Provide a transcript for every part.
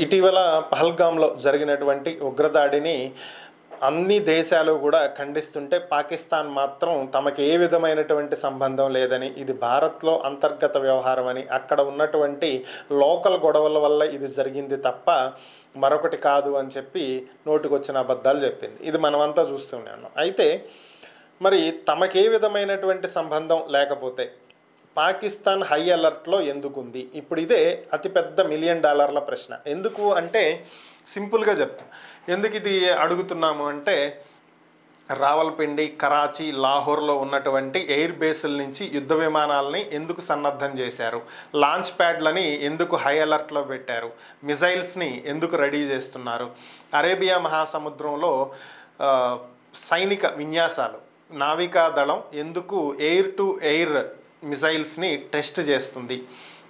ఇటీవల పహల్గామ్లో జరిగినటువంటి ఉగ్రదాడిని అన్ని దేశాలు కూడా ఖండిస్తుంటే పాకిస్తాన్ మాత్రం తమకు ఏ విధమైనటువంటి సంబంధం లేదని, ఇది భారత్లో అంతర్గత వ్యవహారం అని, అక్కడ ఉన్నటువంటి లోకల్ గొడవల వల్ల ఇది జరిగింది తప్ప మరొకటి కాదు అని చెప్పి నోటికొచ్చిన అబద్ధాలు చెప్పింది. ఇది మనమంతా చూస్తూనే ఉన్నాం. అయితే మరి తమకే విధమైనటువంటి సంబంధం లేకపోతే పాకిస్తాన్ హై అలర్ట్లో ఎందుకుంది? ఇప్పుడు ఇదే అతిపెద్ద $1 మిలియన్ ప్రశ్న. ఎందుకు అంటే సింపుల్గా చెప్తాను. ఎందుకు ఇది అడుగుతున్నాము అంటే, రావల్పిండి, కరాచీ, లాహోర్లో ఉన్నటువంటి ఎయిర్ బేసుల నుంచి యుద్ధ విమానాలని ఎందుకు సన్నద్ధం చేశారు, లాంచ్ ప్యాడ్లని ఎందుకు హై అలర్ట్లో పెట్టారు, మిజైల్స్ని ఎందుకు రెడీ చేస్తున్నారు, అరేబియా మహాసముద్రంలో సైనిక విన్యాసాలు, నావికా దళం ఎందుకు ఎయిర్ టు ఎయిర్ మిజైల్స్ని టెస్ట్ చేస్తుంది,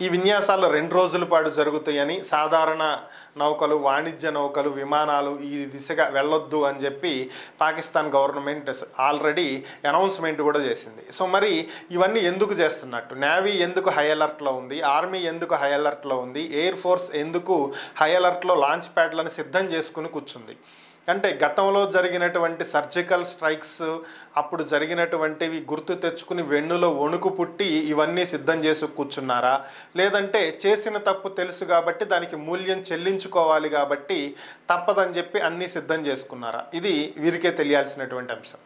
ఈ విన్యాసాలు 2 రోజుల పాటు జరుగుతాయని, సాధారణ నౌకలు, వాణిజ్య నౌకలు, విమానాలు ఈ దిశగా వెళ్ళొద్దు అని చెప్పి పాకిస్తాన్ గవర్నమెంట్ ఆల్రెడీ అనౌన్స్మెంట్ కూడా చేసింది. సో మరి ఇవన్నీ ఎందుకు చేస్తున్నట్టు? నేవీ ఎందుకు హై అలర్ట్లో ఉంది, ఆర్మీ ఎందుకు హై అలర్ట్లో ఉంది, ఎయిర్ ఫోర్స్ ఎందుకు హై అలర్ట్లో లాంచ్ ప్యాడ్లను సిద్ధం చేసుకుని కూర్చుంది? అంటే గతంలో జరిగినటువంటి సర్జికల్ స్ట్రైక్స్, అప్పుడు జరిగినటువంటివి గుర్తు తెచ్చుకుని వెన్నులో వణుకు పుట్టి ఇవన్నీ సిద్ధం చేసి కూర్చున్నారా, లేదంటే చేసిన తప్పు తెలుసు కాబట్టి దానికి మూల్యం చెల్లించుకోవాలి కాబట్టి తప్పదని చెప్పి అన్నీ సిద్ధం చేసుకున్నారా? ఇది వీరికే తెలియాల్సినటువంటి అంశం.